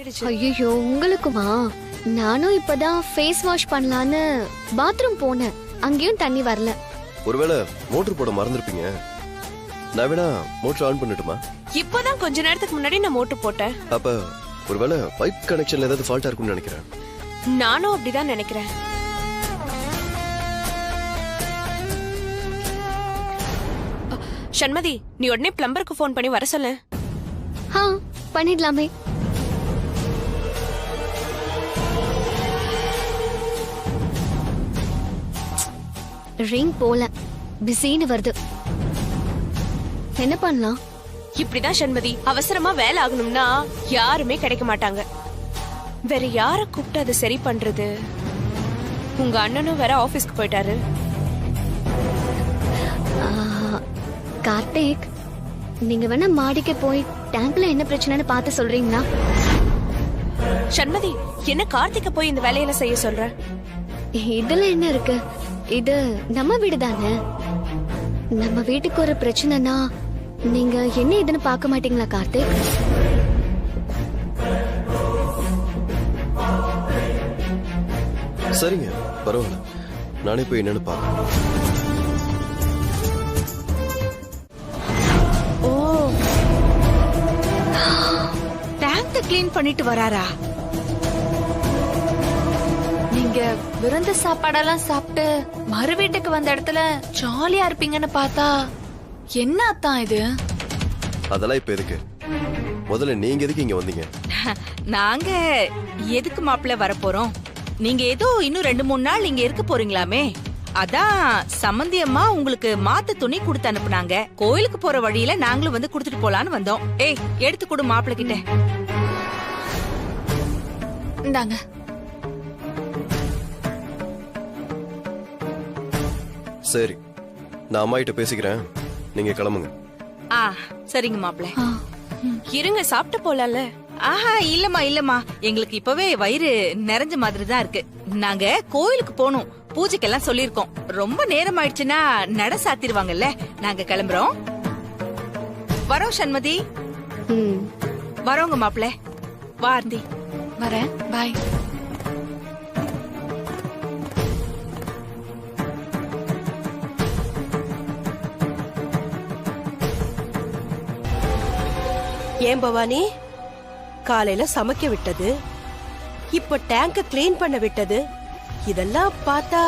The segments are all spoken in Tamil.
ஐயோ உங்களுக்குமா? நானும் இப்பதான் ஃபேஸ் வாஷ் பண்ணலான்னு பாத்ரூம் போனேன். அங்கேயும் தண்ணி வரல. ஒருவேளை மோட்டர் போட மறந்துருப்பீங்க. நான் வேணா மோட்டர் ஆன் பண்ணட்டுமா? இப்பதான் கொஞ்ச நேரத்துக்கு முன்னாடி நான் மோட்டர் போட்டேன். அப்ப ஒருவேளை பைப் கனெக்ஷன்ல ஏதாவது ஃபால்ட்டா இருக்கும்னு நினைக்கிறேன். நானும் அப்படிதான் நினைக்கிறேன். சண்மதி, நீ உடனே பிளம்பருக்கு ஃபோன் பண்ணி வர சொல்லு. பண்ணிடலாமே. ரிங் போல பிஸின்னு வருது. என்ன பண்ணலாம்? இப்படிதான் சண்மதி, அவசரமா வேலை ஆகணும்னா யாருமே கிடைக்க மாட்டாங்க. வேற யார கூப்பிட்டு அதை சரி பண்றது? உங்க அண்ணனும் வேற ஆபீஸ்க்கு போயிட்டாரு. கார்த்திக், நீங்க வேணா மாடிக்கு போய் டேங்க்ல என்ன பிரச்சனைன்னு பார்த்து சொல்றீங்களா? சண்மதி, என்ன கார்த்திக்க போய் இந்த வேலையில செய்ய சொல்ற? இதுல என்ன இருக்கு? இது நம்ம வீடு தானே. நம்ம வீட்டுக்கு ஒரு பிரச்சனைனா நீங்க என்ன இதுன்னு பார்க்க மாட்டீங்களா கார்த்திக்? சரிங்க, பரவாயில்ல. நானே போய் என்னன்னு பாக்கிறேன். ஓ, டேங்க் கிளீன் பண்ணிட்டு வராரா? நீங்க விருந்து சாப்பாடெல்லாம் சாப்பிட்டு மறு வீட்டுக்கு வந்த இடத்துல ஜாலியா இருப்பீங்கன்னு பார்த்தா என்ன அத்தான் இது? அதெல்லாம் இப்ப எதுக்கு? முதல்ல நீங்க எதுக்கு இங்க வந்தீங்க? நாங்க எதுக்கு மாப்பிள்ள வர போறோம்? நீங்க ஏதோ இன்னும் 2-3 நாள் இங்க இருக்க போறீங்களாமே, அதான் சம்மந்தி அம்மா உங்களுக்கு மாத்து துணி கொடுத்து அனுப்புனாங்க. கோயிலுக்கு போற வழியில நாங்களும் வந்து கொடுத்துட்டு போலான்னு வந்தோம். ஏய், எடுத்து கொடு மாப்பிள்ள கிட்ட. இந்தாங்க. சரி, நான் அம்மா கிட்ட பேசிக்கிறேன். நீங்க கிளம்புங்க. சரிங்க மாப்பிள்ள. இருங்க, சாப்பிட்டு போலாம்ல. ஆஹா, இல்லம்மா, எங்களுக்கு இப்பவே வயிறு நிறைஞ்ச மாதிரி தான் இருக்கு. நாங்க கோயிலுக்கு போகணும், பூஜைக்கெல்லாம் சொல்லிருக்கோம். ரொம்ப நேரம் ஆயிடுச்சுன்னா நட சாத்திருவாங்கல்ல. நாங்க கிளம்புறோம். வரோம் சண்மதி. வரோங்க மாப்பிள்ள. வா ஆர்த்தி. வரேன். பாய். ஏன் பவானி, காலையில சமைக்க விட்டது, இப்ப டேங்க கிளீன் பண்ண விட்டது, இதெல்லாம் பார்த்தா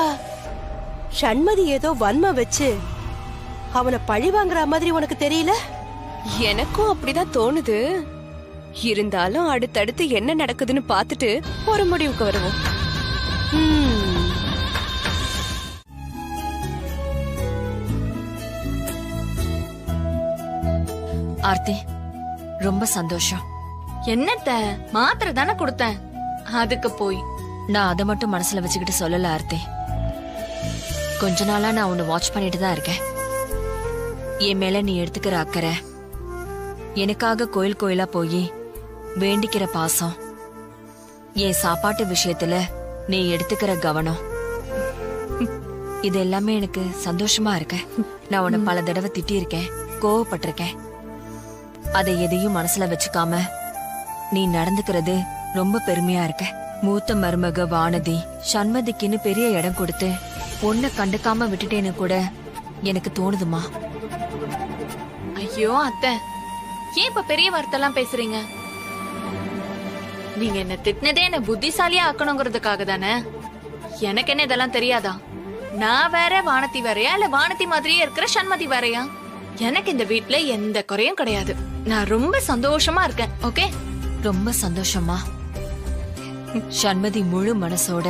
சண்மதி ஏதோ வன்ம வச்சு அவனை பழி வாங்குற மாதிரி உனக்கு தெரியல? எனக்கும் அப்படிதான் தோணுது. இருந்தாலும் அடுத்தடுத்து என்ன நடக்குதுன்னு பார்த்துட்டு ஒரு முடிவுக்கு வருவோம். ஆர்த்தி, ரொம்ப சந்தோஷம். என்னத்த மாத்திரை தானே கொடுத்தேன், அதுக்கு போய் நான் அதை மட்டும் மனசுல வச்சுக்கிட்டு சொல்லல ஆர்த்தி. கொஞ்ச நாளா நான் உன்னை வாட்ச் பண்ணிட்டு தான் இருக்கேன். என் மேல நீ எடுத்துக்கிற அக்கறை, எனக்காக கோயில் கோயிலா போய் வேண்டிக்கிற பாசம், என் சாப்பாட்டு விஷயத்துல நீ எடுத்துக்கிற கவனம், இது எல்லாமே எனக்கு சந்தோஷமா இருக்கு. நான் உன்னை பல தடவை திட்டியிருக்கேன், கோவப்பட்டிருக்கேன். அதை எதையும் மனசுல வச்சுக்காம நீ நடந்துக்கிறது ரொம்ப பெருமையா இருக்க. மூத்த மருமக வானதி சண்மதிக்குன்னு பெரிய இடம் கொடுத்து பொண்ணை கண்டுக்காம விட்டுட்டேன்னு கூட எனக்கு தோணுதுமா. ஐயோ அத்தை, ஏன் இப்ப பெரிய வார்த்தைலாம் பேசுறீங்க? நீங்க என்ன திட்டினதே என்ன புத்திசாலியா ஆக்கணுங்கிறதுக்காக தானே. எனக்கு என்ன இதெல்லாம் தெரியாதா? நான் வேற வானதி வேறையா, இல்ல வானதி மாதிரியே இருக்கிற சண்மதி வேறையா? எனக்கு இந்த வீட்ல எந்த குறையும் கிடையாது. நான் ரொம்ப சந்தோஷமா இருக்கேன். ஓகே, ரொம்ப சந்தோஷமா. சண்மதி முழு மனசோட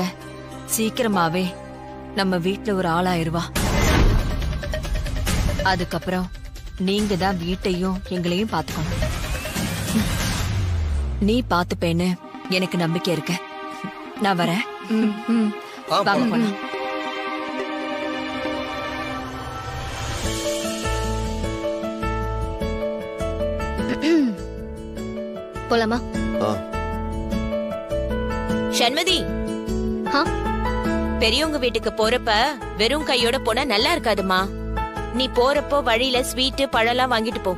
சீக்கிரமாவே நம்ம வீட்ல ஒரு ஆளாயிருவா. அதுக்கப்புறம் நீங்க தான் வீட்டையும் எங்களையும் பாத்துக்கணும். நீ பாத்துப்பேன்னு எனக்கு நம்பிக்கை இருக்கு. நான் வரேன். வாங்க போலாம். போலாமா? சண்மதி, பெரியவங்க வீட்டுக்கு போறப்ப வெறும் கையோட போனா நல்லா இருக்காதுமா. நீ போறப்போ வழியில ஸ்வீட் பழம்லாம் வாங்கிட்டு போ.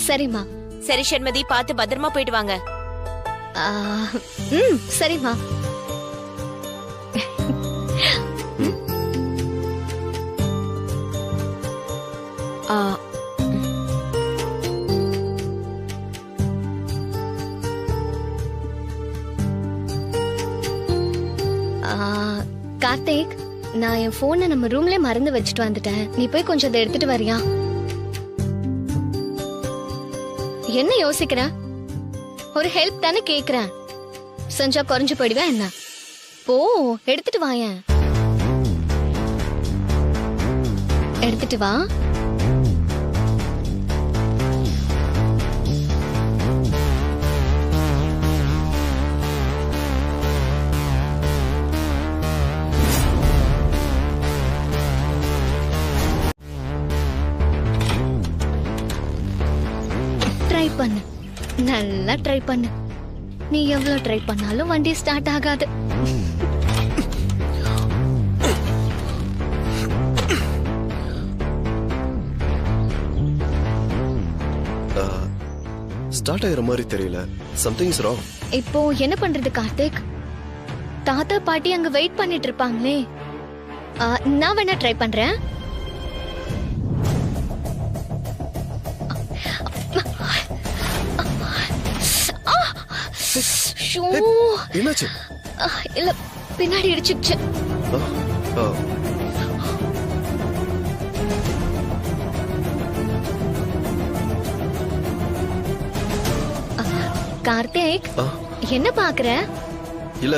சரிம்மா. சரி சண்மதி, பார்த்து பத்திரமா போயிட்டு வாங்க. ஆ, சரிம்மா. ஆ, கார்த்திக், நான் என் போனை நம்ம ரூம்ல மறந்து வச்சுட்டு வந்துட்டேன். நீ போய் கொஞ்சம் அதை எடுத்துட்டு வரியா? என்ன யோசிக்கிற? ஒரு ஹெல்ப் தானே கேக்குறேன். செஞ்சா குறைஞ்சு போயிடுவேன் என்ன? போ, எடுத்துட்டு வாயேன். எடுத்துட்டு வா. ட்ரை பண்ணு, நல்லா ட்ரை பண்ணு. நீ எவ்வளவு ட்ரை பண்ணாலும் வண்டி ஸ்டார்ட் ஆகாது. ஸ்டார்ட் ஆகிற மாதிரி தெரியல. Something is wrong. இப்போ என்ன பண்றது கார்த்திக்? தாத்தா பாட்டி அங்க வெயிட் பண்ணிட்டு இருப்பாங்களே. நான் வேணா ட்ரை பண்றேன். ஷூ. என்னாச்சு? இல்ல, பின்னாடி இடிச்சுச்சு. கார்த்திக், என்ன பாக்குற? இல்ல,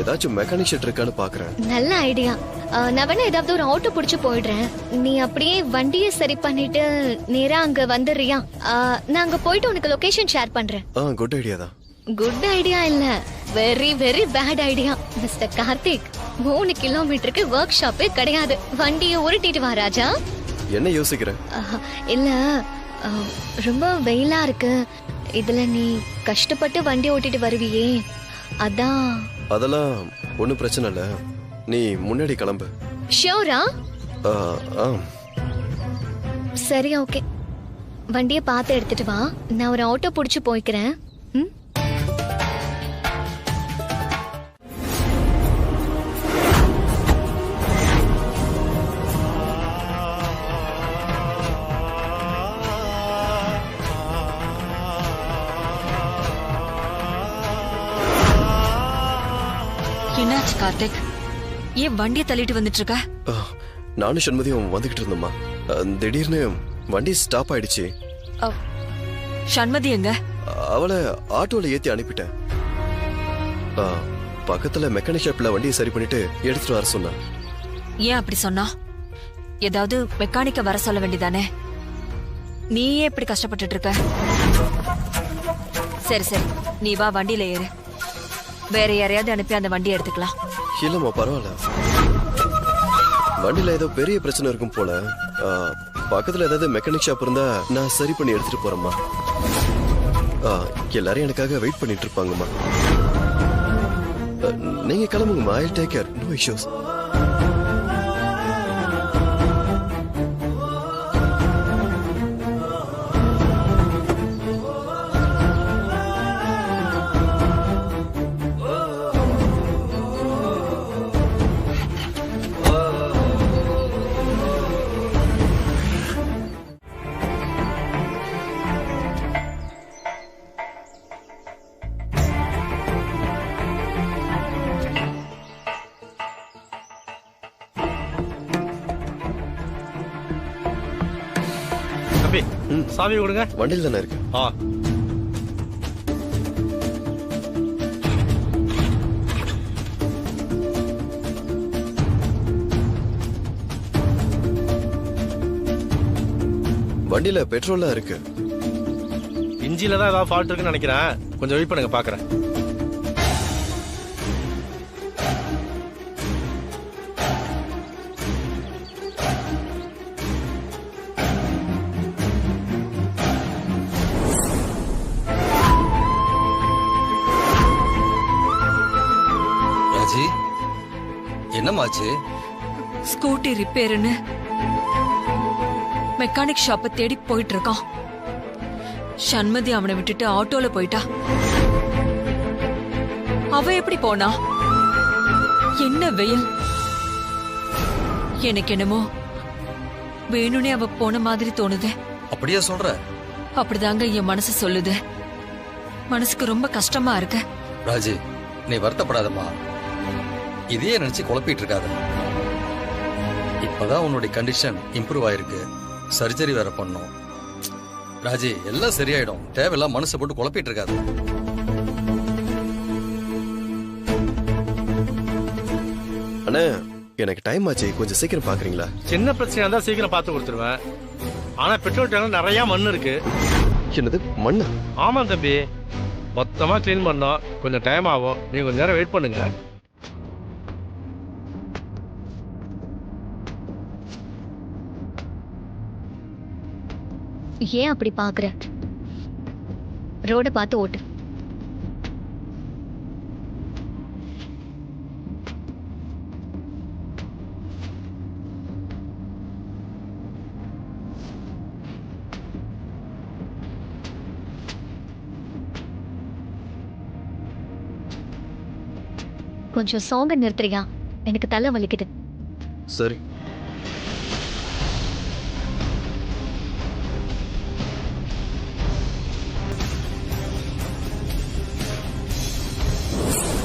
ஏதாச்சும் மெக்கானிக் ஷெட் இருக்கான்னு பாக்குறேன். நல்ல ஐடியா. நான் வேணா ஏதாவது ஒரு ஆட்டோ புடிச்சு போயிடுறேன். நீ அப்படியே வண்டியை சரி பண்ணிட்டு நேரா அங்க வந்துடுறியா? நான் அங்க போயிட்டு உனக்கு லொகேஷன் ஷேர் பண்றேன். குட் ஐடியா தான். குட் ஐடியா இல்ல, very very bad idea. Mister Karthik, 3 கிலோமீட்டருக்கு ஒர்க் ஷாப்பே கிடையாது. வண்டியை உருட்டிட்டு வா ராஜா. என்ன யோசிக்கிற? இல்ல, ரொம்ப வெயிலா இருக்கு. இதுல நீ கஷ்டப்பட்டு வண்டி ஓட்டிட்டு வருவியே, அதான். அதெல்லாம் ஒண்ணும் பிரச்சனை இல்ல. நீ முன்னாடி கிளம்பு. ஷியோரா? சரி, ஓகே. வண்டியை பார்த்து எடுத்துட்டு வா. நான் ஒரு ஆட்டோ புடிச்சு போய்க்கிறேன். என்னாச்சு கார்த்திக்? ஏன் வண்டியை தள்ளிட்டு வந்துட்டு இருக்க? நானும் சண்மதியும் வந்துகிட்டு இருந்தோம்மா. திடீர்னு வண்டி ஸ்டாப் ஆயிடுச்சு. சண்மதி எங்க? அவளை ஆட்டோல ஏத்தி அனுப்பிட்டேன். பக்கத்துல மெக்கானிக் ஷாப்ல வண்டியை சரி பண்ணிட்டு எடுத்துட்டு வர சொன்னா. ஏன் அப்படி சொன்னா? ஏதாவது மெக்கானிக்க வர சொல்ல வேண்டியதானே? நீயே இப்படி கஷ்டப்பட்டுட்டு இருக்க. சரி சரி, நீ வா, வண்டியில ஏறு. வேற யாரையாவது அனுப்பி அந்த வண்டியை எடுத்துக்கலாம். இல்லம்மா, பரவாயில்ல. வண்டியில ஏதோ பெரிய பிரச்சனை இருக்கும் போல. பக்கத்துல ஏதாவது மெக்கானிக் ஷாப் இருந்தா நான் சரி பண்ணி எடுத்துட்டு போறேம்மா. எல்லாரும் எனக்காக வெயிட் பண்ணிட்டு இருப்பாங்கம்மா. நீங்க கிளம்புங்கம்மா. I take care. No issues. சாவி கொடுங்க. வண்டியில் தானே இருக்கு. வண்டியில பெட்ரோல்லாம் இருக்கு. இன்ஜின்ல தான் ஏதாவது ஃபால்ட் இருக்குன்னு நினைக்கிறேன். கொஞ்சம் வெயிட் பண்ணுங்க, பாக்குறேன். என்னமாச்சு? ஸ்கூட்டி ரிப்பேர்னு மெக்கானிக் ஷாப்பை தேடி போயிட்டு இருக்கான். சண்மதி அவனை விட்டுட்டு ஆட்டோல போயிட்டா. அவ எப்படி போனா? என்ன வெயில்! எனக்கு என்னமோ வேணும்னே அவ போன மாதிரி தோணுது. அப்படியே சொல்ற? அப்படிதாங்க என் மனசு சொல்லுது. மனசுக்கு ரொம்ப கஷ்டமா இருக்கு. ராஜி, நீ வருத்தப்படாதம்மா. இதையே நினைச்சு குழப்பிட்டு இருக்காத. இப்பதான் உன்னுடைய கண்டிஷன் இம்ப்ரூவ் ஆயிருக்கு. சர்ஜரி வேற பண்ணும். ராஜி, எல்லாம் சரியாயிடும். தேவையில்லாம் மனசை போட்டு குழப்பிட்டு இருக்காது. அண்ணா, எனக்கு டைம் ஆச்சு, கொஞ்சம் சீக்கிரம் பாக்குறீங்களா? சின்ன பிரச்சனையா இருந்தா சீக்கிரம் பார்த்து கொடுத்துருவேன். ஆனா பெட்ரோல் டேங்க்ல நிறைய மண் இருக்கு. என்னது, மண்ணா? ஆமா தம்பி, மொத்தமா கிளீன் பண்ணோம். கொஞ்சம் டைம் ஆகும். நீங்க கொஞ்ச நேரம் வெயிட் பண்ணுங்க. ஏன் அப்படி பாக்குற? ரோட பார்த்து ஓட்டு. கொஞ்சம் சாங்க நிறுத்துறியா? எனக்கு தலை வலிக்குது. சரி.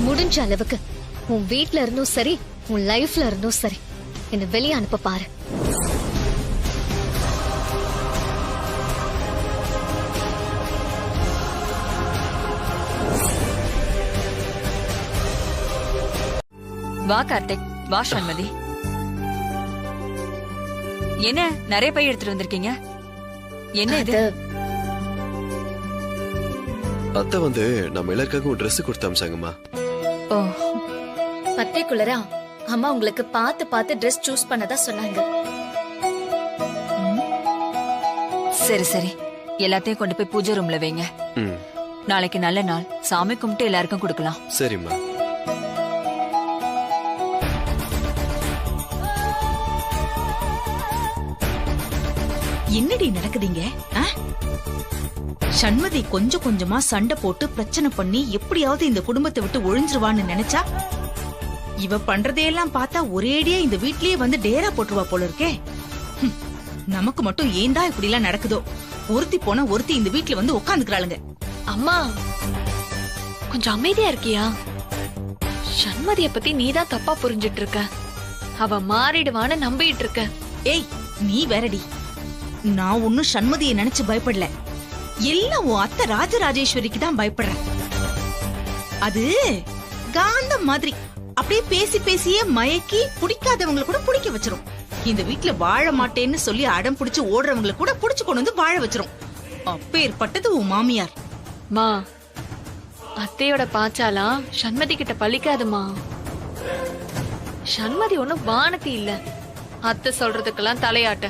முடிஞ்ச அளவுக்கு உன் வீட்ல இருந்தும் சரி, உன் லைஃப்ல இருந்தும் சரி, என்ன வெளியே அனுப்ப பாரு. வா கார்த்திக், வா சண்மதி. என்ன நிறைய பை எடுத்துட்டு வந்திருக்கீங்க? என்ன இது? அத்தை வந்து நம்ம எல்லாருக்காகவும் ட்ரெஸ் கொடுத்து அமிச்சாங்கம்மா. ஓ, பர்டிகுலரா அம்மா உங்களுக்கு பார்த்து பார்த்து ட்ரெஸ் சூஸ் பண்ணதா சொன்னாங்க. சரி சரி, எல்லாத்தையும் கொண்டு போய் பூஜை ரூம்ல வைங்க. நாளைக்கு நல்ல நாள், சாமி கும்பிட்டு எல்லாருக்கும் கொடுக்கலாம். சரிம்மா. என்னடி நடக்குதுங்க? சண்மதி கொஞ்சம் கொஞ்சமா சண்டை போட்டு பிரச்சனை பண்ணி எப்படியாவது இந்த குடும்பத்தை விட்டு ஒழிஞ்சிருவான்னு நினைச்சா, இவ பண்றதையெல்லாம் பார்த்தா ஒரேடியா இந்த வீட்லயே வந்து டேரா போட்டுருவா போல இருக்கே. நமக்கு மட்டும் ஏண்டா இப்படி எல்லாம் நடக்குதோ? ஒருத்தி போன ஒருத்தி இந்த வீட்ல வந்து உட்காந்துக்கிறாளுங்க. அம்மா, கொஞ்சம் அமைதியா இருக்கியா? சண்மதிய பத்தி நீதான் தப்பா புரிஞ்சிட்டு இருக்க. அவ மாறிடுவான்னு நம்பிட்டு இருக்க. ஏய், நீ வேறடி. நான் ஒன்னும் சண்மதியை நினைச்சு பயப்படல. எல்லாம் உன் அத்தை ராஜராஜேஸ்வரிக்கு தான் பயப்படுறேன். அது காந்தம் மாதிரி அப்படியே பேசி பேசியே மயக்கி பிடிக்காதவங்களை கூட பிடிக்க வச்சிரும். இந்த வீட்டுல வாழ மாட்டேன்னு சொல்லி அடம் பிடிச்சு ஓடுறவங்களை கூட பிடிச்சு கொண்டு வந்து வாழ வச்சிரும். அப்பேற்பட்டது உன் மாமியார். மா, அத்தையோட பாச்சாலாம் சண்மதி கிட்ட பழிக்காதுமா. சண்மதி ஒண்ணும் வானதி இல்ல. அத்தை சொல்றதுக்கெல்லாம் தலையாட்ட.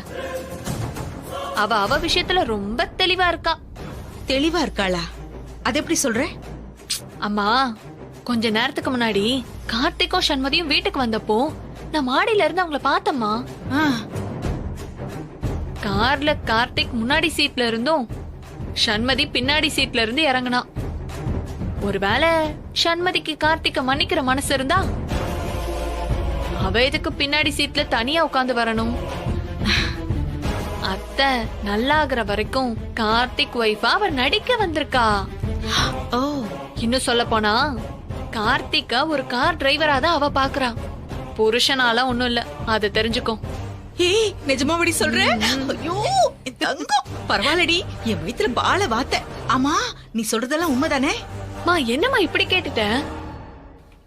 அவ விஷயத்துல ரொம்ப தெளிவா இருக்கா. தெளிவா இருக்காளா? அது எப்படி சொல்ற? அம்மா, கொஞ்ச நேரத்துக்கு முன்னாடி கார்த்திக்கும் சண்மதியும் வீட்டுக்கு வந்தப்போ நான் மாடியில இருந்து அவங்கள பார்த்தம்மா. கார்ல கார்த்திக் முன்னாடி சீட்ல இருந்தும் சண்மதி பின்னாடி சீட்ல இருந்து இறங்கினா. ஒருவேளை சண்மதிக்கு கார்த்திக்க மன்னிக்கிற மனசு இருந்தா அவ எதுக்கு பின்னாடி சீட்ல தனியா உட்கார்ந்து வரணும்? அத்தை நல்லாகிற வரைக்கும் கார்த்திக் வைஃபா அவ நடிக்க வந்திருக்கா. ஓ, இன்னும் சொல்ல போனா கார்த்திக்க ஒரு கார் டிரைவரா தான் அவ பாக்குறா. புருஷனால ஒண்ணும் இல்ல, அது தெரிஞ்சுக்கோ. ஏய், நிஜமாவடி சொல்ற? ஐயோ, தங்கம் பரவாயில்லடி, என் வயித்துல பால வாத்த. ஆமா, நீ சொல்றதெல்லாம் உண்மைதானே? மா, என்னம்மா இப்படி கேட்டுட்ட?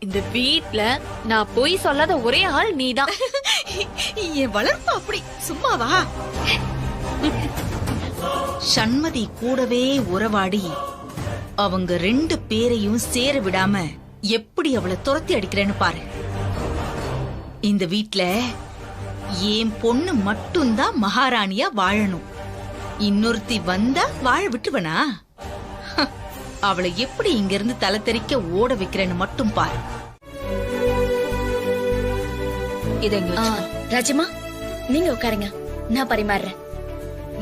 இந்த வீட்ல நான் போய் சொல்லாத ஒரே ஆள் நீதான். என் வளர்ப்பு அப்படி சும்மாவா? சண்மதி கூடவே உறவாடி அவங்க 2 பேரையும் சேர விடாம எப்படி அவளை துரத்தி அடிக்கிறேன்னு பாரு. இந்த வீட்ல என் பொண்ணு மட்டும்தான் மகாராணியா வாழணும். இன்னொருத்தி வந்தா வாழ விட்டுவனா? அவளை எப்படி இங்க இருந்து தலை தெறிக்க ஓட வைக்கிறேன்னு மட்டும் பாரு. ராஜிமா, நீங்க உட்காருங்க, நான் பரிமாறுறேன்.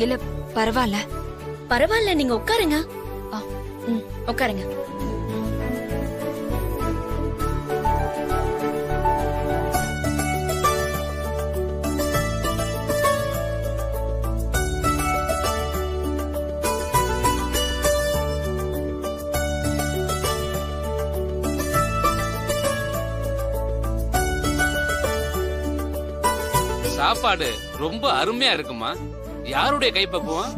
இல்ல பரவாயில்ல. பரவாயில்ல, நீங்க உட்காருங்க. உட்காருங்க. சாப்பாடு ரொம்ப அருமையா இருக்குமா. யாருடைய கைப்பக்குவம்?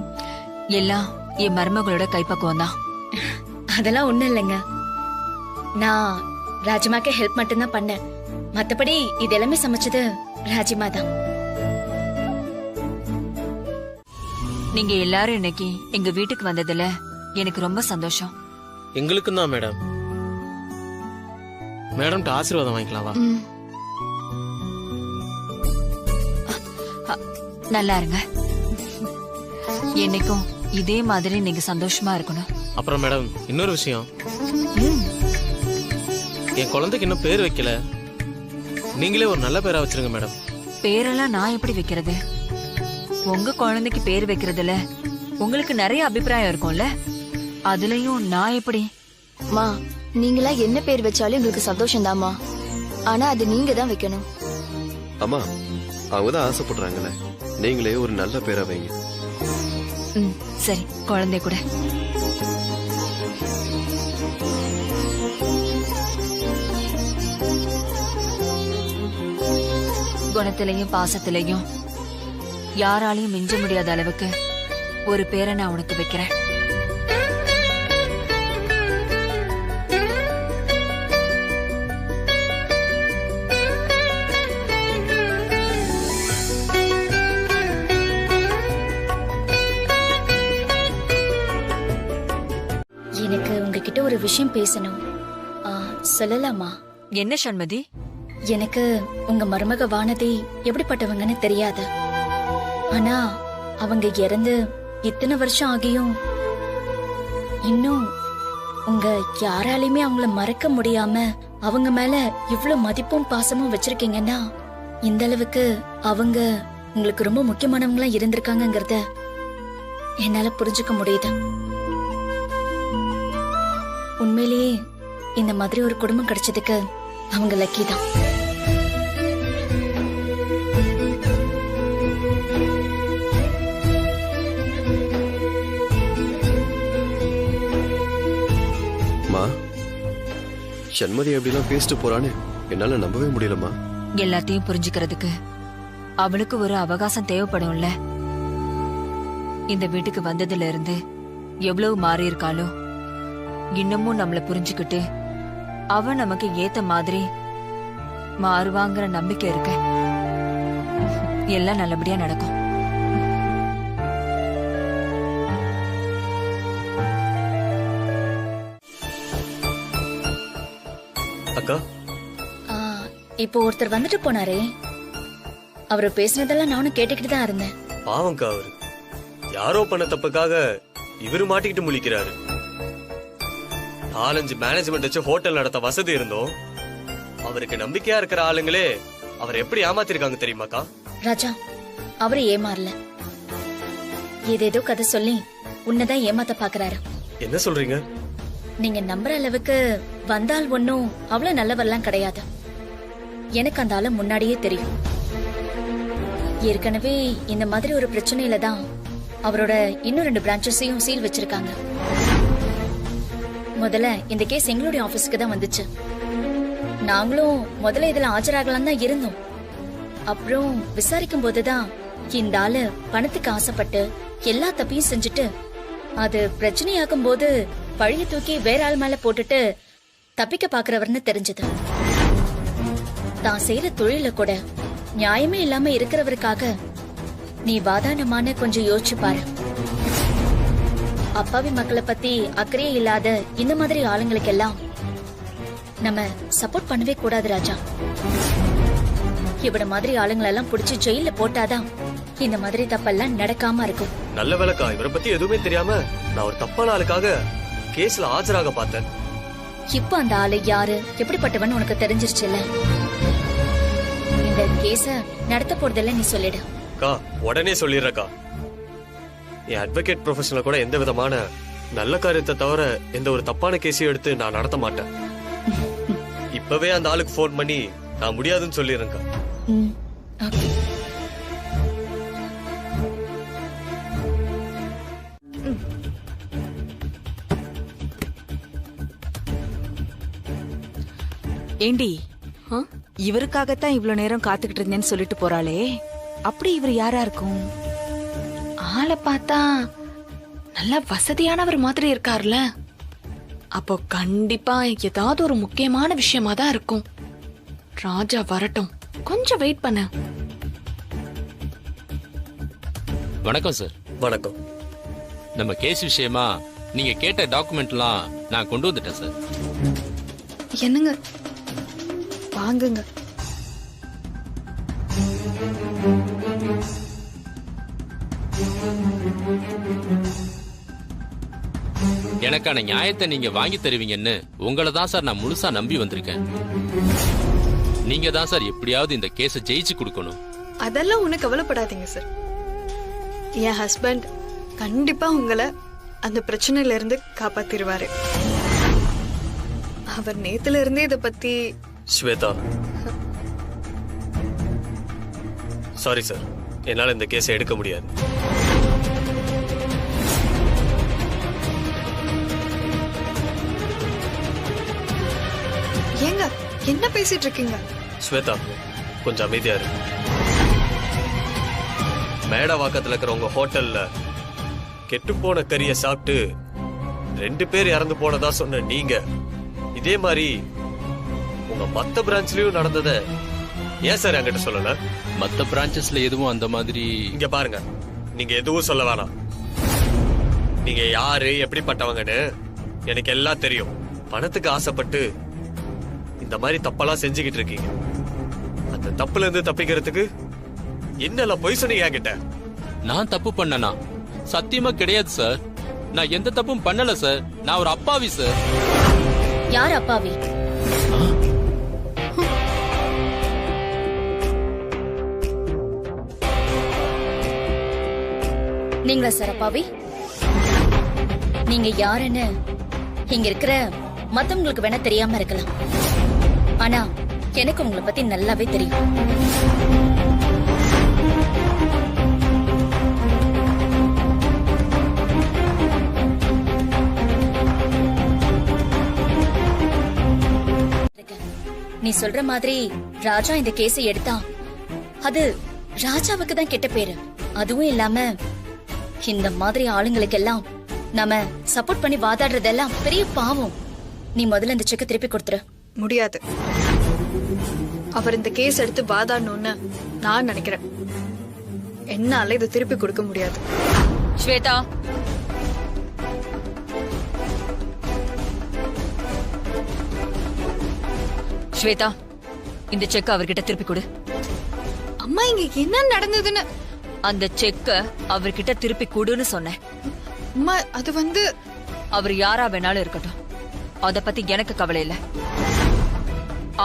எல்லாம் என் மருமகளோட கைப்பக்குவம் தான். அதெல்லாம் ஒண்ணும் இல்லைங்க. நான் ராஜிமாக்கு ஹெல்ப் மட்டும்தான் பண்ணேன். மத்தபடி இது எல்லாமே சமைச்சது ராஜிமா தான். நீங்க எல்லாரும் இன்னைக்கு எங்க வீட்டுக்கு வந்ததுல எனக்கு ரொம்ப சந்தோஷம். எங்களுக்கும் தான் மேடம். மேடம் ஆசீர்வாதம் வாங்கிக்கலாவா? நல்லா இருங்க. என்னைக்கும் இதே மாதிரி நீங்க சந்தோஷமா இருக்கணும். அப்புறம் மேடம் இன்னொரு விஷயம், என் குழந்தைக்கு இன்னும் பேர் வைக்கல. நீங்களே ஒரு நல்ல பேரா வச்சிருங்க மேடம். பேரெல்லாம் நான் எப்படி வைக்கிறது? உங்க குழந்தைக்கு பேர் வைக்கிறதுல உங்களுக்கு நிறைய அபிப்பிராயம் இருக்கும்ல, அதுலயும் நான் எப்படி? மா, நீங்களா என்ன பேர் வச்சாலும் எங்களுக்கு சந்தோஷம்தாம்மா. ஆனா அது நீங்க தான் வைக்கணும். அம்மா, அவங்கதான் ஆசைப்படுறாங்கல்ல, நீங்களே ஒரு நல்ல பேரா வைங்க. சரி, குழந்தை கூட. குணத்திலையும் பாசத்திலையும் யாராலையும் மிஞ்ச முடியாத அளவுக்கு ஒரு பேரை நான் உனக்கு வைக்கிறேன். எனக்கு உங்ககிட்ட ஒரு விஷயம் பேசணும். சொல்லலாமா? என்ன சண்மதி? எனக்கு உங்க மருமக வானதி எப்படிப்பட்டவங்கன்னு தெரியாது. ஆனா அவங்க இறந்து இத்தனை வருஷம் ஆகியும் இன்னும் உங்க யாராலையுமே அவங்கள மறக்க முடியாம அவங்க மேல இவ்வளவு மதிப்பும் பாசமும் வச்சிருக்கீங்கன்னா, இந்த அளவுக்கு அவங்க உங்களுக்கு ரொம்ப முக்கியமானவங்களா இருந்திருக்காங்கங்கறத என்னால புரிஞ்சுக்க முடியுது. உண்மையிலேயே இந்த மாதிரி ஒரு குடும்பம் கிடைச்சதுக்கு அவங்க லக்கி தான். சண்மதி எப்படிலாம் பேசிட்டு போறான்னு என்னால நம்பவே முடியலமா. எல்லாத்தையும் புரிஞ்சுக்கிறதுக்கு அவளுக்கு ஒரு அவகாசம் தேவைப்படும்ல. இந்த வீட்டுக்கு வந்ததுல இருந்து எவ்வளவு மாறி இருக்காளோ, இன்னமும் நம்மள புரிஞ்சுக்கிட்டு அவ நமக்கு ஏத்த மாதிரி மாறுவாங்கிற நம்பிக்கை இருக்கு. எல்லாம் நல்லபடியா நடக்கும். அக்கா, இப்போ ஒருத்தர் வந்துட்டு போனாரே, அவரு பேசினதெல்லாம் நானும் கேட்டுக்கிட்டு தான் இருந்தேன். பாவம்க்கா, அவரு யாரோ பண்ண தப்புக்காக இவரு மாட்டிக்கிட்டு முழிக்கிறாரு. 4-5 மேனேஜ்மெண்ட் வச்சு ஹோட்டல் நடத்த வசதி இருந்தோம். அவருக்கு நம்பிக்கையா இருக்கிற ஆளுங்களே அவர் எப்படி ஏமாத்திருக்காங்க தெரியுமாக்கா? ராஜா, அவரு ஏமாறல. ஏதேதோ கதை சொல்லி உன்னதான் ஏமாத்த பாக்குறாரு. என்ன சொல்றீங்க? நீங்க நம்புற அளவுக்கு வந்தால் ஒன்னும் அவ்வளவு நல்லவரெல்லாம் கிடையாது. எனக்கு அந்த ஆளு முன்னாடியே தெரியும். ஏற்கனவே இந்த மாதிரி ஒரு பிரச்சனையில தான் அவரோட இன்னும் 2 பிரான்ச்சஸையும் சீல் வச்சிருக்காங்க. முதல்ல இந்த கேஸ் எங்களுடைய ஆபீஸ்க்கு தான் வந்துச்சு. நாங்களும் முதல்ல இதுல ஆஜராகலாம் தான் இருந்தோம். அப்புறம் விசாரிக்கும் போதுதான் இந்த ஆளு பணத்துக்கு ஆசைப்பட்டு எல்லா தப்பையும் செஞ்சுட்டு அது பிரச்சனையாகும் போது பழிய தூக்கி வேற ஆள் மேல போட்டுட்டு தப்பிக்க பாக்குறவர்னு தெரிஞ்சது. தான் செய்யற தொழில கூட நியாயமே இல்லாம இருக்கிறவருக்காக நீ வாதானமான கொஞ்சம் யோசிச்சு பாரு. அப்பாவி மக்களை பத்தி அக்கறையே இல்லாத இந்த மாதிரி ஆளுங்களுக்கெல்லாம் நம்ம சப்போர்ட் பண்ணவே கூடாது ராஜா. இவட மாதிரி ஆளுங்களெல்லாம் புடிச்சு ஜெயில போட்டாதான் இந்த மாதிரி தப்பெல்லாம் நடக்காம இருக்கும். நல்ல வேலைக்கா, இவரை பத்தி எதுவுமே தெரியாம நான் ஒரு தப்பான ஆளுக்காக கேஸ்ல ஆஜராக பார்த்தேன். இப்ப அந்த ஆளு யாரு, எப்படிப்பட்டவன் உனக்கு தெரிஞ்சிருச்சுல்ல. இந்த கேஸ நடத்த போறதில்ல நீ சொல்லிடு. அக்கா, உடனே சொல்லிடுறக்கா. என் அட்வொகேட் ப்ரொஃபஷன்ல கூட எந்த விதமான நல்ல காரியத்தை தவிர எந்த ஒரு தப்பான கேஸையும் எடுத்து நான் நடத்த மாட்டேன். இப்பவே அந்த ஆளுக்கு போன் பண்ணி நான் முடியாதுன்னு சொல்லிடுறேன்க்கா. ஏண்டி, இவருக்காகத்தான் இவ்வளவு நேரம் காத்துக்கிட்டு இருந்தேன்னு சொல்லிட்டு போறாளே, அப்படி இவர் யாரா இருக்கும்? ஆளை பார்த்தா நல்ல வசதியானவர் மாதிரி இருக்கார்ல, அப்போ கண்டிப்பா ஏதாவது ஒரு முக்கியமான விஷயமா தான் இருக்கும். ராஜா வரட்டும், கொஞ்சம் வெயிட் பண்ண. வணக்கம் சார். வணக்கம். நம்ம கேஸ் விஷயமா நீங்க கேட்ட டாக்குமெண்ட்லாம் நான் கொண்டு வந்துட்டேன் சார். என்னங்க, வாங்குங்க. எனக்கான நியாயத்தை நீங்க வாங்கி தருவீங்கன்னு உங்களை தான் சார் நான் முழுசா நம்பி வந்திருக்கேன். நீங்க தான் சார் எப்படியாவது இந்த கேஸை ஜெயிச்சு கொடுக்கணும். அதெல்லாம் ஒண்ணு கவலைப்படாதீங்க சார். என் ஹஸ்பண்ட் கண்டிப்பா உங்களை அந்த பிரச்சனையில இருந்து காப்பாத்திருவாரு. அவர் நேத்துல இருந்தே இத பத்தி. ஸ்வேதா, சாரி சார், என்னால இந்த கேஸை எடுக்க முடியாது. ஏங்க என்ன பேசிட்டு இருக்கீங்க? ஸ்வேதா, கொஞ்சம் அமைதியா இரு. மேடவாக்கத்துல இருக்கிற உங்க ஹோட்டல்ல கெட்டுப்போன கறியை சாப்பிட்டு 2 பேர் இறந்து போனதா சொன்ன நீங்க, இதே மாதிரி உங்க மத்த பிரான்ச்லயும் நடந்தத ஏன் சார் என்கிட்ட சொல்லல? மத்த பிரான்ச்சஸ்ல எதுவும் அந்த மாதிரி. இங்க பாருங்க, நீங்க எதுவும் சொல்ல வேணாம். நீங்க யாரு, எப்படிப்பட்டவங்கன்னு எனக்கு எல்லாம் தெரியும். பணத்துக்கு ஆசைப்பட்டு இந்த மாதிரி தப்பெல்லாம் செஞ்சுக்கிட்டு இருக்கீங்க. அந்த தப்புல இருந்து தப்பிக்கிறதுக்கு என்னெல்லாம் பொய் சொன்னீங்க என்கிட்ட? நான் தப்பு பண்ணனா? சத்தியமா கிடையாது சார். நான் எந்த தப்பும் பண்ணல சார். நான் ஒரு அப்பாவி சார். யார் அப்பாவி? நீங்களா சார் அப்பாவி? நீங்க யாருன்னு இங்க இருக்கிற மத்தவங்களுக்கு வேணா தெரியாம இருக்கலாம், ஆனா எனக்கு உங்களை பத்தி நல்லாவே தெரியும். நீ சொல்ற மாதிரி ராஜா இந்த கேஸை எடுத்தா அது ராஜாவுக்கு தான் கெட்ட பேரு. அதுவும் இல்லாம இந்த மாதிரி ஆளுங்களுக்கெல்லாம் நாம சப்போர்ட் பண்ணி வாதாடுறதெல்லாம் பெரிய பாவம். நீ முதல்ல இந்த செக்கை திருப்பி கொடுத்துரு. முடியாது. அவர் இந்த கேஸ் எடுத்து வாதாடணும்னு நான் நினைக்கிறேன். என்னால இதை திருப்பி கொடுக்க முடியாது. ஸ்வேதா, ஸ்வேதா, இந்த செக் அவர்கிட்ட திருப்பி கொடு. அம்மா, இங்க என்ன நடந்ததுன்னு. அந்த செக்க அவர்கிட்ட திருப்பி கொடுன்னு சொன்னேன். அம்மா, அது வந்து அவர் யாரா வேணாலும் இருக்கட்டும், அத பத்தி எனக்கு கவலை இல்ல.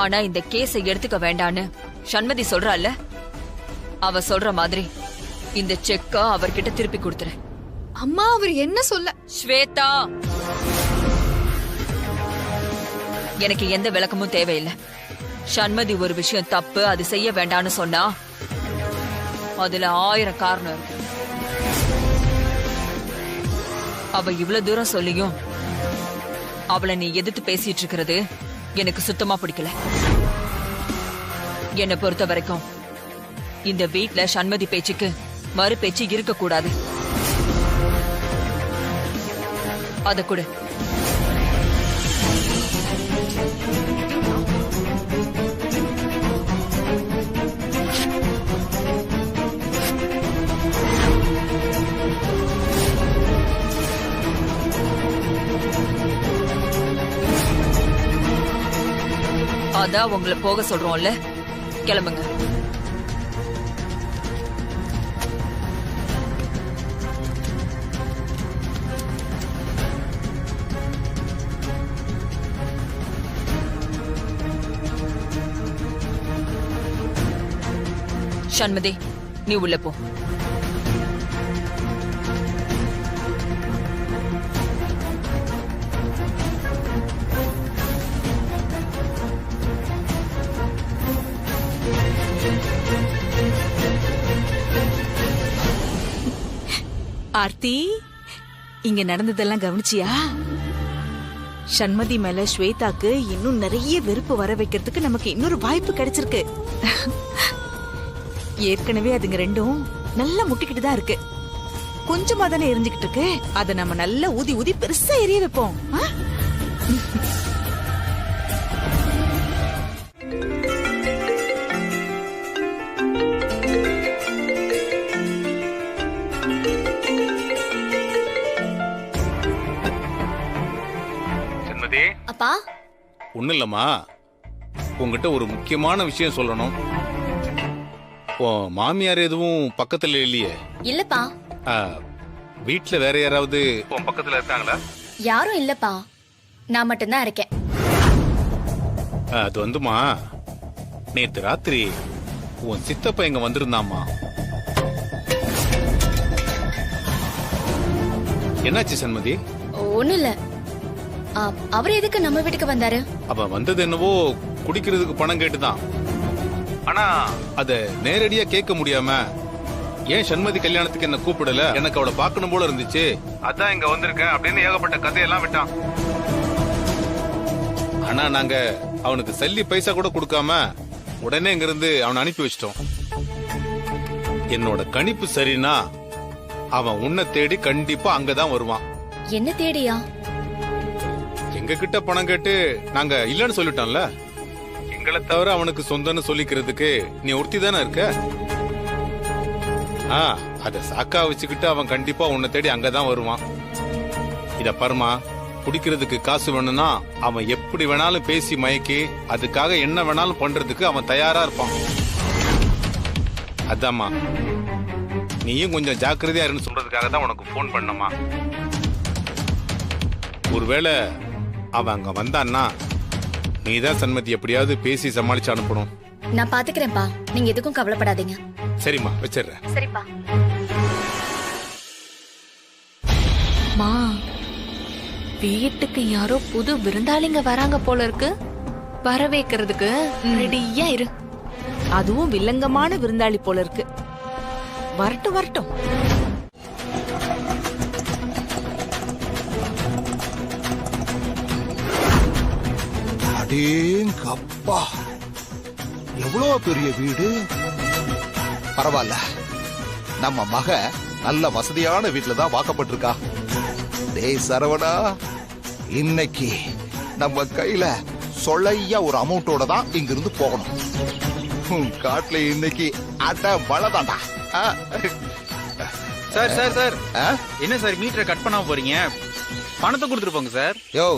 ஆனா இந்த கேஸை எடுத்துக்க வேண்டான்னு சண்மதி சொல்றாள், அவ சொல்ற மாதிரி இந்த செக்க அவர்கிட்ட திருப்பி கொடுத்துரு. அம்மா, அவர் என்ன சொல்ல? ஸ்வேதா, எனக்கு எந்த விளக்கமும் தேவையில்லை. சண்மதி ஒரு விஷயம் தப்பு, அது செய்ய வேண்டான்னு சொன்னா அதுல 1000 காரணம் இருக்கு. அவ இவ்வளவு தூரம் சொல்லியும் அவளை நீ எதிர்த்து பேசிட்டு இருக்கிறது எனக்கு சுத்தமா பிடிக்கல. என்னை பொறுத்த வரைக்கும் இந்த வீட்ல சண்மதி பேச்சுக்கு மறு பேச்சு இருக்க கூடாது. அத கொடு. அதான் உங்களை போக சொல்றோம்ல, கிளம்புங்க. சண்மதி, நீ உள்ள போ. ஆர்த்தி, இங்க நடந்ததெல்லாம் கவனிச்சியா? சண்மதி மேல ஸ்வேதாக்கு இன்னும் நிறைய வெறுப்பு வர வைக்கிறதுக்கு நமக்கு இன்னொரு வாய்ப்பு கிடைச்சிருக்கு. ஏற்கனவே அதுங்க ரெண்டும் நல்லா முட்டிக்கிட்டு தான் இருக்கு. கொஞ்சமா தானே எரிஞ்சுக்கிட்டு இருக்கு. அதை நம்ம நல்லா ஊதி ஊதி பெருசா எரிய வைப்போம். சண்மதி, அப்பா ஒண்ணு இல்லம்மா, உங்ககிட்ட ஒரு முக்கியமான விஷயம் சொல்லணும். மாமியார் எதுவும் பக்கத்துல இல்லையே? இல்லப்பா. வீட்டுல வேற யாராவது உன் பக்கத்துல இருக்காங்களா? யாரும் இல்லப்பா, நான் மட்டும்தான் இருக்கேன். அது வந்துமா, நேத்து ராத்திரி உன் சித்தப்பா இங்க வந்திருந்தாமா. என்னாச்சு சண்மதி? ஒண்ணு இல்ல. அவர் எதுக்கு நம்ம வீட்டுக்கு வந்தாரு? அவன் வந்தது என்னவோ குடிக்கிறதுக்கு பணம் கேட்டுதான். ஆனா அத நேரடியா கேட்க முடியாம, ஏன் சண்மதி கல்யாணத்துக்கு என்ன கூப்பிடல, எனக்கு அவளை பார்க்கணும் போல இருந்துச்சு, அதான் இங்க வந்திருக்கேன் அப்படின்னு ஏகப்பட்ட கதையெல்லாம் விட்டான். ஆனா நாங்க அவனுக்கு சல்லி பைசா கூட கொடுக்காம உடனே இங்க இருந்து அவனை அனுப்பி வச்சிட்டோம். என்னோட கணிப்பு சரினா அவன் உன்னை தேடி கண்டிப்பா அங்கதான் வருவான். என்ன தேடியா? எங்க கிட்ட பணம் கேட்டு நாங்க இல்லன்னு சொல்லிட்டோம்ல. எங்களை தவிர அவனுக்கு சொந்தம்னு சொல்லிக்கிறதுக்கு நீ ஒருத்தி தானே இருக்க. அத சாக்கா வச்சுக்கிட்டு அவன் கண்டிப்பா உன்னை தேடி அங்கதான் வருவான். இத பாருமா, குடிக்கிறதுக்கு காசு வேணும்னா அவன் எப்படி வேணாலும் பேசி மயக்கி அதுக்காக என்ன வேணாலும் பண்றதுக்கு அவன் தயாரா இருப்பான். அதாம்மா, நீயும் கொஞ்சம் ஜாக்கிரதையா இருன்னு சொல்றதுக்காக தான் உனக்கு போன் பண்ணமா. ஒருவேளை அவன் அங்க வந்தான்னா நீதான் சண்மதி எப்படியாவது பேசி சமாளிச்சு அனுப்பணும். நான் பாத்துக்கிறேன்ப்பா, நீங்க எதுக்கும் கவலைப்படாதீங்க. சரிம்மா, வச்சிடுறேன். சரிப்பா. மா, வீட்டுக்கு யாரோ புது விருந்தாளிங்க வராங்க போல இருக்கு. வர வைக்கிறதுக்கு ரெடியா இரு. அதுவும் வில்லங்கமான விருந்தாளி போல இருக்கு. வரட்டும் வரட்டும். அடேங்கப்பா, எவ்வளவு பெரிய வீடு. பரவாயில்ல, நம்ம மக நல்ல வசதியான வீட்டுல தான் வாக்கப்பட்டிருக்கா. டேய் சரவணா, இன்னைக்கு நம்ம கையில சொலையா ஒரு அமௌண்டோட தான் இங்க இருந்து போகணும். காட்டுல இன்னைக்கு அட வளதாண்டா. சார் சார் சார், என்ன சார் மீட்டரை கட் பண்ணாம போறீங்க? பணத்தை கொடுத்துட்டு போங்க சார். யோ,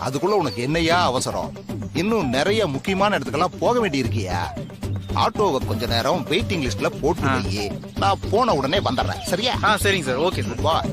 அதுக்குள்ள உனக்கு என்னையா அவசரம்? இன்னும் நிறைய முக்கியமான இடத்துக்கெல்லாம் போக வேண்டி இருக்கியா? ஆட்டோவை கொஞ்ச நேரம் வெயிட்டிங் லிஸ்ட்ல போட்டு வை. நான் போன உடனே வந்துடுறேன். சரியா? சரிங்க சார். Okay sir. பாய்.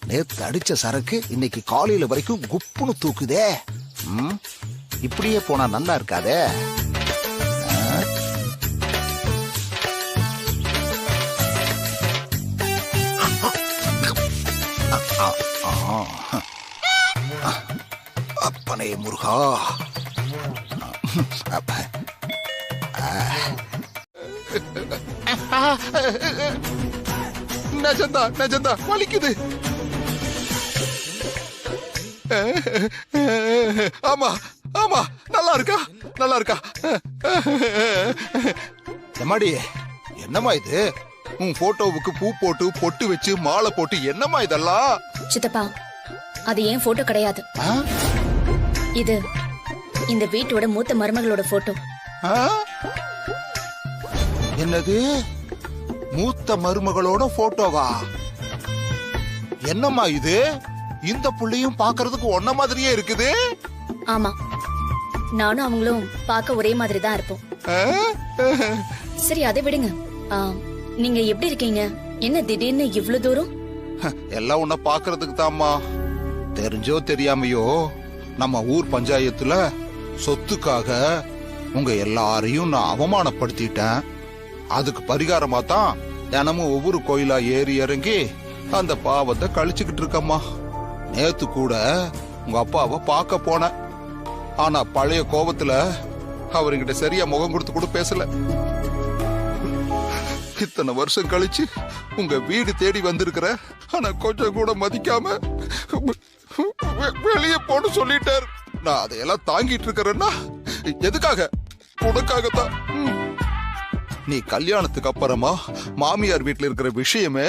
நேத்து அடிச்ச சரக்கு இன்னைக்கு காலையில வரைக்கும் குப்புன்னு தூக்குதே. இப்படியே போனா நல்லா இருக்காதே. அப்பனே முருகா. நஜந்தா வலிக்குது. ஆமா ஆமா, நல்லா இருக்கா நல்லா இருக்கா. எம்மாடி, என்னம்மா இது? உன் போட்டோவுக்கு பூ போட்டு பொட்டு வச்சு மாலை போட்டு என்னம்மா இதெல்லாம்? சித்தப்பா, அது ஏன் போட்டோ கிடையாது. இது இந்த வீட்டோட மூத்த மருமகளோட போட்டோ. என்னது, மூத்த மருமகளோட போட்டோவா? என்னம்மா இது? இந்த புள்ளையும் பாக்குறதுக்கு ஒன்ன மாதிரியே இருக்குது. ஆமா, நானும் அவங்களும் பார்க்க ஒரே மாதிரி தான் இருப்போம். சரி, அதை விடுங்க. நீங்க எப்படி இருக்கீங்க? என்ன திடீர்னு இவ்வளவு தூரம்? எல்லாம் உன்ன பாக்குறதுக்கு தான்மா. தெரிஞ்சோ தெரியாமையோ நம்ம ஊர் பஞ்சாயத்துல சொத்துக்காக உங்க எல்லாரையும் நான் அவமானப்படுத்திட்டேன். அதுக்கு பரிகாரமா தான் தினமும் ஒவ்வொரு கோயிலா ஏறி இறங்கி அந்த பாவத்தை கழிச்சுக்கிட்டு இருக்கம்மா. நேத்து கூட உங்க அப்பாவை பார்க்க போனேன். ஆனா பழைய கோபத்துல அவர்கிட்ட சரியா முகம் கொடுத்து கூட பேசல. இத்தனை வருஷம் கழிச்சு உங்க வீடு தேடி வந்திருக்கிற, ஆனா கொஞ்சம் கூட மதிக்காம வெளியே போன்னு சொல்லிட்டாரு. நான் அதையெல்லாம் தாங்கிட்டு இருக்கிறேன்னா எதுக்காக? உனக்காகத்தான். நீ கல்யாணத்துக்கு அப்புறமா மாமியார் வீட்டுல இருக்கிற விஷயமே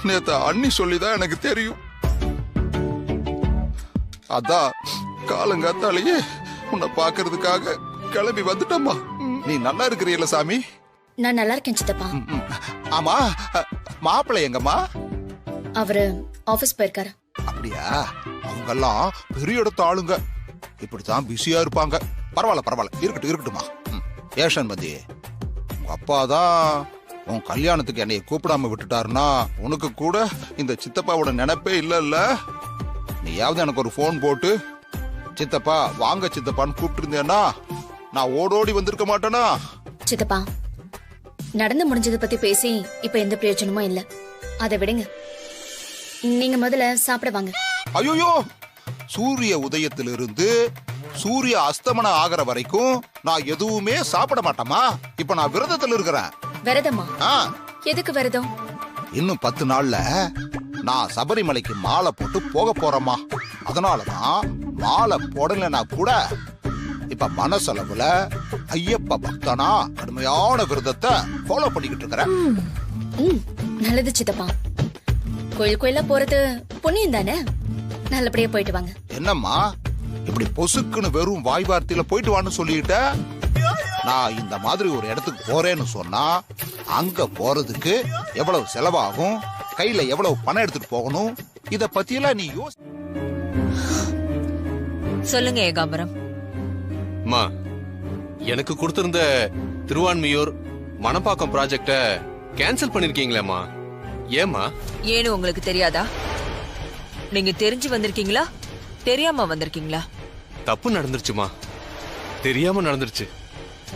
நேத்து அண்ணி சொல்லிதான் எனக்கு தெரியும். அதான் காலங்காத்தாலேயே உன்னை பாக்குறதுக்காக கிளம்பி வந்துட்டம்மா. நீ நல்லா இருக்கிறீல்ல சாமி? நான் நல்லா இருக்கேன் சித்தப்பா. ஆமா, மாப்பிள்ளை எங்கம்மா? அவரு ஆபீஸ் போயிருக்காரு. அப்படியா? அவங்கெல்லாம் பெரிய இடத்து ஆளுங்க, இப்படித்தான் பிஸியா இருப்பாங்க. பரவாயில்ல பரவாயில்ல, இருக்கட்டும் இருக்கட்டுமா. ஏஷன் மதி, உங்க அப்பாதான் உன் கல்யாணத்துக்கு என்னைய கூப்பிடாம விட்டுட்டாருன்னா உனக்கு கூட இந்த சித்தப்பாவோட நினைப்பே இல்ல. நீயாவது எனக்கு ஒரு போன் போட்டு சித்தப்பா வாங்க சித்தப்பான்னு கூப்பிட்டு இருந்தேன்னா நான் ஓடோடி வந்திருக்க மாட்டேனா? சித்தப்பா, நடந்து முடிஞ்சதை பத்தி பேசி இப்ப எந்த பிரயோஜனமும் இல்ல. அதை விடுங்க. நீங்க முதல்ல சாப்பிட வாங்க. ஐயோ, சூரிய உதயத்திலிருந்து சூரிய அஸ்தமனம் ஆகிற வரைக்கும் நான் எதுவுமே சாப்பிட மாட்டேமா. இப்ப நான் விரதத்துல இருக்கிறேன். விரதமா? எதுக்கு விரதம்? இன்னும் 10 நாள்ல நான் சபரிமலைக்கு மாலை போட்டு போக போறேம்மா. அதனாலதான் மாலை போடலைன்னா கூட இப்ப மனசளவுல ஐயப்ப பக்தனா கடுமையான விரதத்தை ஃபாலோ பண்ணிக்கிட்டு இருக்கிறேன். நல்லது சித்தப்பா. கோயில் கோயிலா போறது புண்ணியம் தானே. நல்லபடியா போயிட்டு வாங்க. என்னம்மா இப்படி பொசுக்குன்னு வெறும் வாய் வார்த்தையில போயிட்டு வான்னு சொல்லிட்ட? நான் இந்த மாதிரி ஒரு இடத்துக்கு போறேன்னு சொன்னா அங்க போறதுக்கு எவ்வளவு செலவாகும், கையில எவ்வளவு பணம் எடுத்துட்டு போகணும், இத பத்தியெல்லாம் நீ சொல்லுங்க ஏகாம்பரம். அம்மா, எனக்கு கொடுத்திருந்த திருவான்மியூர் மணப்பாக்கம் ப்ராஜெக்ட கேன்சல் பண்ணிருக்கீங்களேம்மா. ஏமா? ஏன்னு உங்களுக்கு தெரியாதா? நீங்க தெரிஞ்சு வந்திருக்கீங்களா, தெரியாம வந்திருக்கீங்களா? தப்பு நடந்துருச்சுமா, தெரியாம நடந்துருச்சு.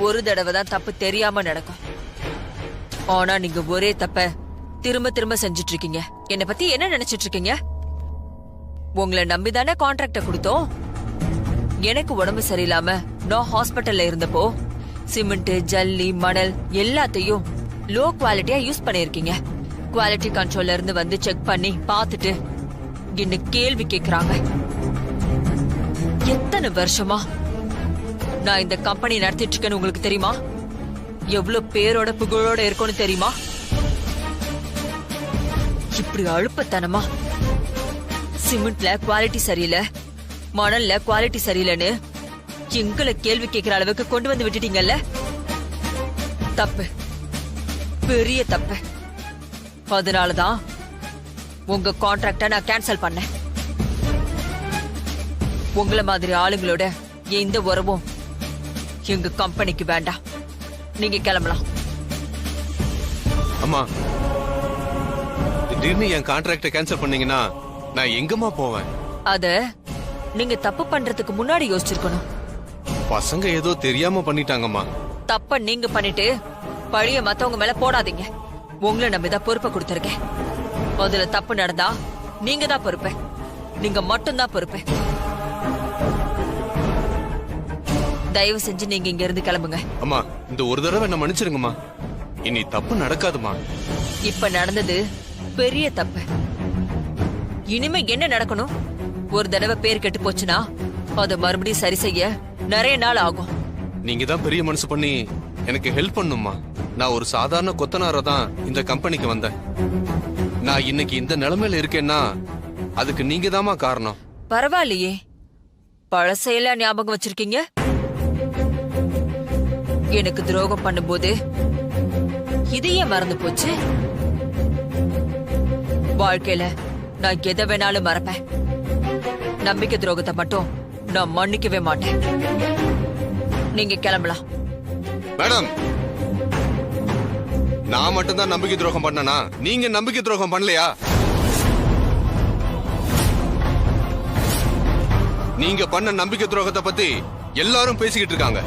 ஒரு தடவை தான் தப்பு தெரியாம நடக்கும். ஆனா நீங்க ஒரே தப்ப திரும்ப திரும்ப செஞ்சுட்டு இருக்கீங்க. என்ன பத்தி என்ன நினைச்சிட்டு இருக்கீங்க? உங்களை நம்பிதானே கான்ட்ராக்ட கொடுத்தோம். எனக்கு உடம்பு சரியில்லாம நான் ஹாஸ்பிட்டல்ல இருந்தப்போ சிமெண்ட், ஜல்லி, மணல் எல்லாத்தையும் லோ குவாலிட்டியா யூஸ் பண்ணிருக்கீங்க. குவாலிட்டி கண்ட்ரோல்ல இருந்து வந்து செக் பண்ணி பார்த்துட்டு என்ன கேள்வி கேக்குறாங்க. எத்தனை வருஷமா நான் இந்த கம்பெனி நடத்திட்டு இருக்கேன்னு உங்களுக்கு தெரியுமா? எவ்வளவு பேரோட புகழோட இருக்கும்னு தெரியுமா? இப்படி அழுப்பத்தனமா சிமெண்ட்ல குவாலிட்டி சரியில்லை, மணல்ல குவாலிட்டி சரியில்லைன்னு எங்களை கேள்வி கேட்கிற அளவுக்கு கொண்டு வந்து விட்டுட்டீங்கல்ல. தப்பு, பெரிய தப்பு. அதனாலதான் உங்க கான்ட்ராக்ட நான் கேன்சல் பண்ணேன். உங்களை மாதிரி ஆளுங்களோட எந்த உறவும் எங்க கம்பெனிக்கு வேண்டாம். நீங்க கிளம்பலாம். அம்மா, திடீர்னு என் கான்ட்ராக்ட கேன்சல் பண்ணீங்கன்னா நான் எங்கம்மா போவேன்? அத நீங்க தப்பு பண்றதுக்கு முன்னாடி யோசிச்சிருக்கணும். பசங்க ஏதோ தெரியாம பண்ணிட்டாங்கம்மா. தப்ப நீங்க பண்ணிட்டு பழிய மத்தவங்க மேல போடாதீங்க. உங்களை நம்பிதான் பொறுப்பை கொடுத்திருக்கேன். அதுல தப்பு நடந்தா நீங்க தான் பொறுப்பு. நீங்க மட்டும்தான் பொறுப்பு. தயவு செஞ்சு நீங்க இங்க இருந்து கிளம்புங்க. அம்மா, இந்த ஒரு தடவை என்ன மன்னிச்சிருங்கம்மா. இனி தப்பு நடக்காதுமா. இப்ப நடந்தது பெரிய தப்பு. இனிமே என்ன நடக்கணும்? ஒரு தடவை பேர் கெட்டு போச்சுன்னா அதை மறுபடியும் சரி செய்ய நிறைய நாள் ஆகும். நீங்க தான் பெரிய மனசு பண்ணி எனக்கு ஹெல்ப் பண்ணுமா. நான் ஒரு சாதாரண கொத்தனார தான் இந்த கம்பெனிக்கு வந்தேன். நான் இன்னைக்கு இந்த நிலைமையில இருக்கேன்னா அதுக்கு நீங்க தாமா காரணம். பரவாயில்லையே, பழசையெல்லாம் ஞாபகம் வச்சிருக்கீங்க. எனக்கு துரோகம் பண்ணும்போது இதையே மறந்து போச்சு. வாழ்க்கையில நான் எதை வேணாலும் மறப்பேன். நம்பிக்கை துரோகத்தை மட்டும் நான் மன்னிக்கவே மாட்டேன். நீங்க கிளம்பலாம். மேடம், நான் மட்டும்தான் நம்பிக்கை துரோகம் பண்ணனா? நீங்க நம்பிக்கை துரோகம் பண்ணலையா? நீங்க பண்ண நம்பிக்கை துரோகத்தை பத்தி எல்லாரும் பேசிக்கிட்டு இருக்காங்க.